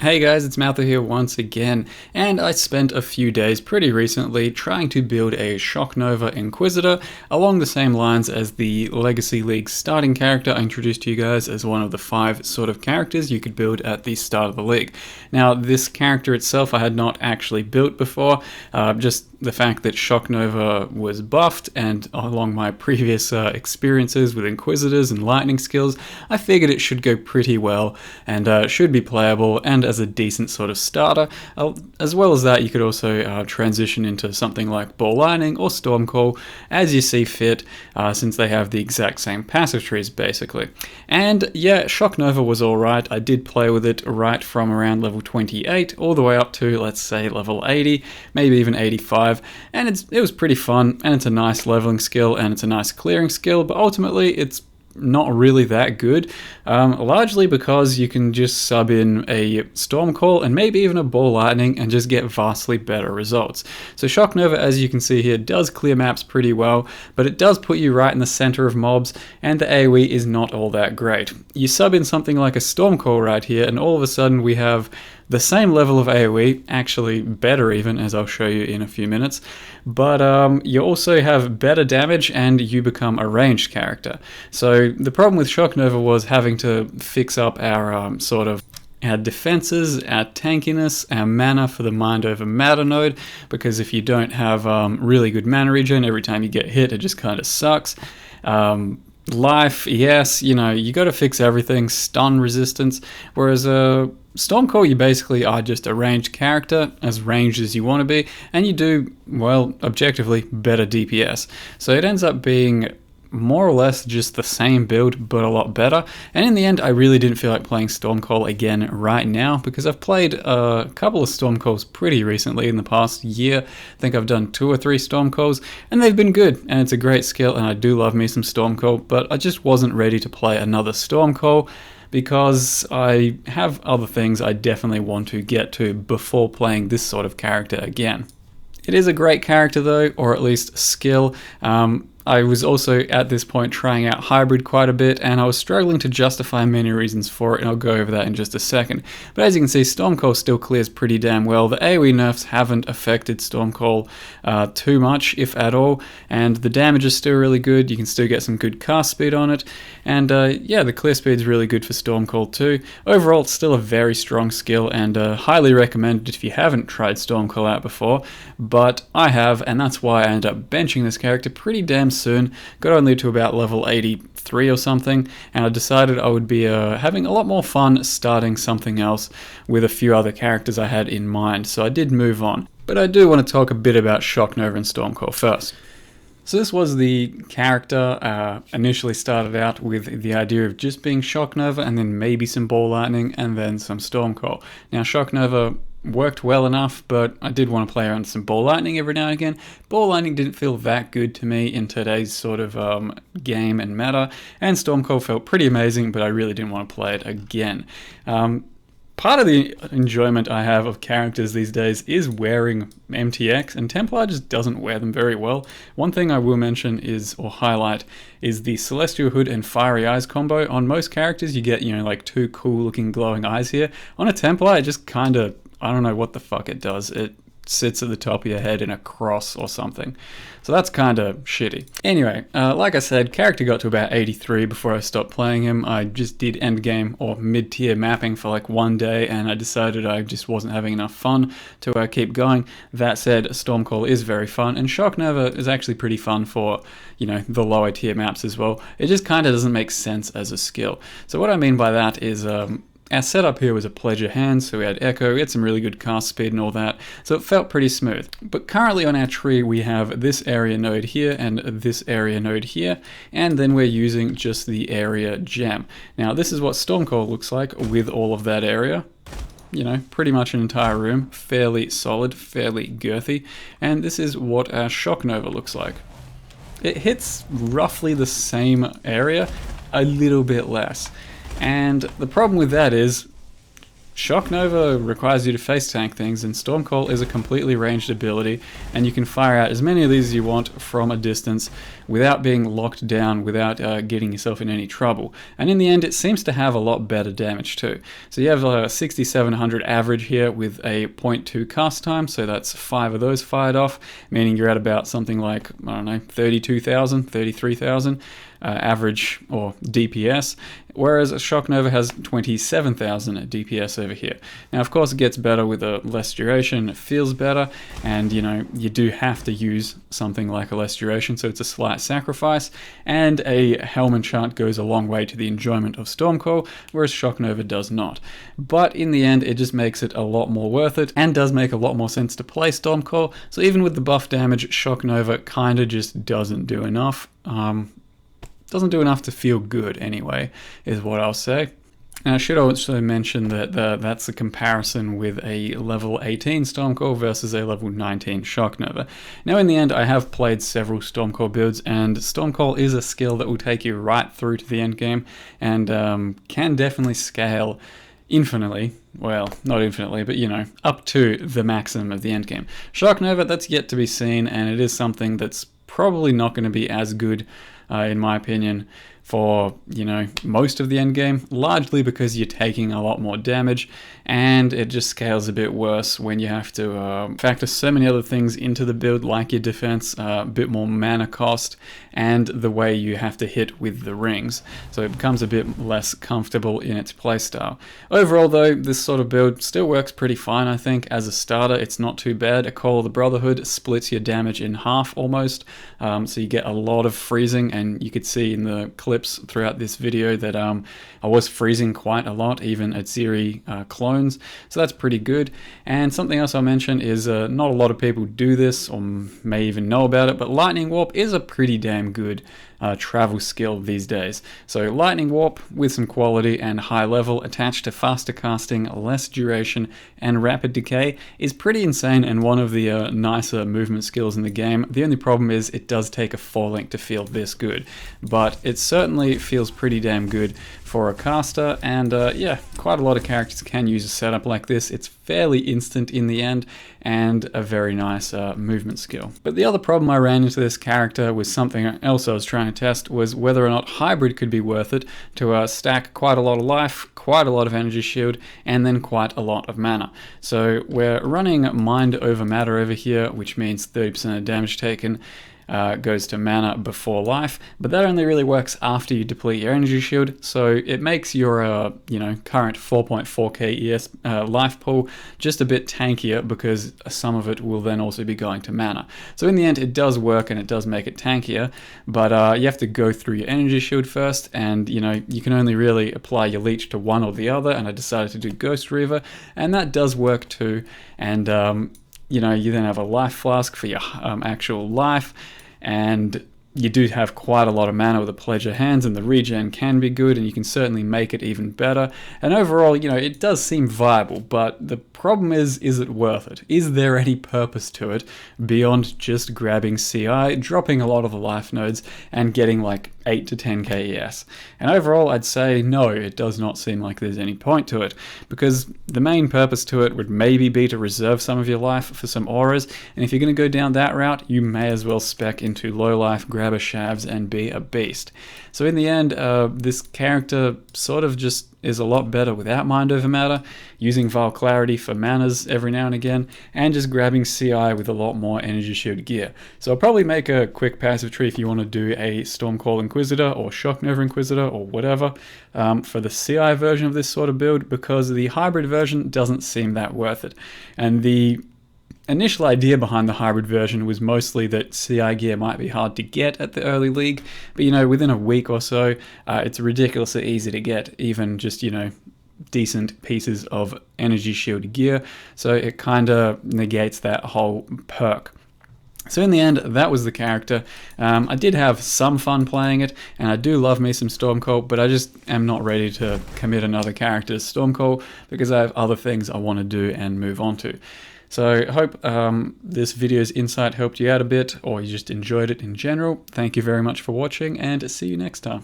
Hey guys, it's Mouther here once again, and I spent a few days pretty recently trying to build a Shock Nova Inquisitor along the same lines as the Legacy League starting character I introduced to you guys as one of the 5 sort of characters you could build at the start of the league. Now, this character itself I had not actually built before, just the fact that Shock Nova was buffed, and along my previous experiences with Inquisitors and lightning skills, I figured it should go pretty well and should be playable and as a decent sort of starter. As well as that, you could also transition into something like Ball Lightning or Stormcall as you see fit, since they have the exact same passive trees basically. And yeah, Shock Nova was alright. I did play with it right from around level 28 all the way up to, let's say, level 80, maybe even 85, and it was pretty fun, and it's a nice leveling skill and it's a nice clearing skill, but ultimately it's not really that good, largely because you can just sub in a Stormcall and maybe even a Ball Lightning and just get vastly better results. So Shock Nova, as you can see here, does clear maps pretty well, but it does put you right in the center of mobs, and the AoE is not all that great. You sub in something like a Stormcall right here, and all of a sudden we have the same level of AoE, actually better even, as I'll show you in a few minutes, but you also have better damage and you become a ranged character. So the problem with Shock Nova was having to fix up our our defenses, our tankiness, our mana for the mind over matter node, because if you don't have really good mana regen, every time you get hit it just kind of sucks. Life, yes, you know, you got to fix everything, stun resistance, whereas Stormcall, you basically are just a ranged character, as ranged as you want to be, and you do, well, objectively, better DPS. So it ends up being more or less just the same build, but a lot better. And in the end, I really didn't feel like playing Stormcall again right now, because I've played a couple of Stormcalls pretty recently in the past year. I think I've done 2 or 3 Stormcalls, and they've been good, and it's a great skill, and I do love me some Stormcall, but I just wasn't ready to play another Stormcall, because I have other things I definitely want to get to before playing this sort of character again. It is a great character though, or at least skill. I was also at this point trying out hybrid quite a bit, and I was struggling to justify many reasons for it, and I'll go over that in just a second. But as you can see, Stormcall still clears pretty damn well. The AoE nerfs haven't affected Stormcall too much, if at all, and the damage is still really good. You can still get some good cast speed on it, and yeah, the clear speed is really good for Stormcall too. Overall, it's still a very strong skill, and highly recommended if you haven't tried Stormcall out before, but I have, and that's why I ended up benching this character pretty damn soon. Got only to about level 83 or something, and I decided I would be having a lot more fun starting something else with a few other characters I had in mind, so I did move on. But I do want to talk a bit about Shock Nova and Stormcall first. So this was the character, initially started out with the idea of just being Shock Nova and then maybe some Ball Lightning and then some Stormcall. Now Shock Nova worked well enough, but I did want to play around some Ball Lightning every now and again. Ball Lightning didn't feel that good to me in today's sort of game and meta, and Stormcall felt pretty amazing, but I really didn't want to play it again. Part of the enjoyment I have of characters these days is wearing MTX, and Templar just doesn't wear them very well. One thing I will mention is, or highlight, is the Celestial Hood and Fiery Eyes combo. On most characters you get, you know, like 2 cool looking glowing eyes here. On a Templar it just kind of, I don't know what the fuck it does. It sits at the top of your head in a cross or something. So that's kind of shitty. Anyway, like I said, character got to about 83 before I stopped playing him. I just did endgame or mid-tier mapping for like 1 day, and I decided I just wasn't having enough fun to keep going. That said, Stormcall is very fun, and Shock Nova is actually pretty fun for, you know, the lower tier maps as well. It just kind of doesn't make sense as a skill. So what I mean by that is, our setup here was a pleasure hand, so we had echo, we had some really good cast speed and all that, so it felt pretty smooth. But currently on our tree we have this area node here and this area node here, and then we're using just the area gem. Now this is what Stormcall looks like with all of that area. You know, pretty much an entire room, fairly solid, fairly girthy, and this is what our Shock Nova looks like. It hits roughly the same area, a little bit less. And the problem with that is Shock Nova requires you to face tank things, and Stormcall is a completely ranged ability, and you can fire out as many of these as you want from a distance without being locked down, without getting yourself in any trouble. And in the end, it seems to have a lot better damage too. So you have a 6700 average here with a 0.2 cast time, so that's 5 of those fired off, meaning you're at about something like, I don't know, 32,000, 33,000 average or DPS, whereas a Shock Nova has 27,000 DPS over here. Now, of course, it gets better with a less duration, it feels better, and you do have to use something like a less duration, so it's a slight sacrifice, and a Helm enchant goes a long way to the enjoyment of Stormcall, whereas Shock Nova does not. But in the end, it just makes it a lot more worth it, and does make a lot more sense to play Stormcall, so even with the buff damage, Shock Nova kinda just doesn't do enough. Doesn't do enough to feel good anyway, is what I'll say. And I should also mention that that's a comparison with a level 18 Stormcall versus a level 19 Shock Nova. Now in the end, I have played several Stormcall builds, and Stormcall is a skill that will take you right through to the end game, and can definitely scale infinitely. Well, not infinitely, but up to the maximum of the end game. Shock Nova, that's yet to be seen, and it is something that's probably not going to be as good in my opinion, for most of the end game, largely because you're taking a lot more damage, and it just scales a bit worse when you have to factor so many other things into the build, like your defense, a bit more mana cost, and the way you have to hit with the rings. So it becomes a bit less comfortable in its playstyle. Overall though, this sort of build still works pretty fine, I think. As a starter, it's not too bad. A Call of the Brotherhood splits your damage in half almost, so you get a lot of freezing, and you could see in the clips throughout this video that I was freezing quite a lot, even at Zeri clones, so that's pretty good. And something else I'll mention is not a lot of people do this or may even know about it, but Lightning Warp is a pretty damn good travel skill these days. So Lightning Warp with some quality and high level attached to faster casting, less duration, and rapid decay is pretty insane, and one of the nicer movement skills in the game. The only problem is it does take a 4-link to feel this good, but it certainly feels pretty damn good for a caster, and yeah, quite a lot of characters can use a setup like this. It's fairly instant in the end, and a very nice movement skill. But the other problem I ran into this character with something else I was trying to test was whether or not hybrid could be worth it to stack quite a lot of life, quite a lot of energy shield, and then quite a lot of mana. So we're running mind over matter over here, which means 30% of damage taken goes to mana before life, but that only really works after you deplete your energy shield, so it makes your current 4.4k ES life pool just a bit tankier, because some of it will then also be going to mana. So in the end, it does work and it does make it tankier, but you have to go through your energy shield first, and you can only really apply your leech to one or the other, and I decided to do Ghost Reaver, and that does work too. And you then have a life flask for your actual life, and you do have quite a lot of mana with the Pledge of Hands, and the regen can be good, and you can certainly make it even better. And overall, it does seem viable, but the problem is it worth it? Is there any purpose to it beyond just grabbing CI, dropping a lot of the life nodes, and getting like 8 to 10k ES? And overall, I'd say no, it does not seem like there's any point to it, because the main purpose to it would maybe be to reserve some of your life for some auras, and if you're going to go down that route, you may as well spec into low life, grab a shavs, and be a beast. So in the end, this character sort of just is a lot better without Mind Over Matter, using Vile Clarity for manas every now and again, and just grabbing CI with a lot more energy shield gear. So I'll probably make a quick passive tree if you want to do a Stormcall Inquisitor or Shock Nova Inquisitor or whatever for the CI version of this sort of build, because the hybrid version doesn't seem that worth it. And the initial idea behind the hybrid version was mostly that CI gear might be hard to get at the early league, but within a week or so, it's ridiculously easy to get even just, decent pieces of energy shield gear, so it kind of negates that whole perk. So in the end, that was the character. I did have some fun playing it, and I do love me some Stormcall, but I just am not ready to commit another character to Stormcall, because I have other things I want to do and move on to. So I hope this video's insight helped you out a bit, or you just enjoyed it in general. Thank you very much for watching, and see you next time.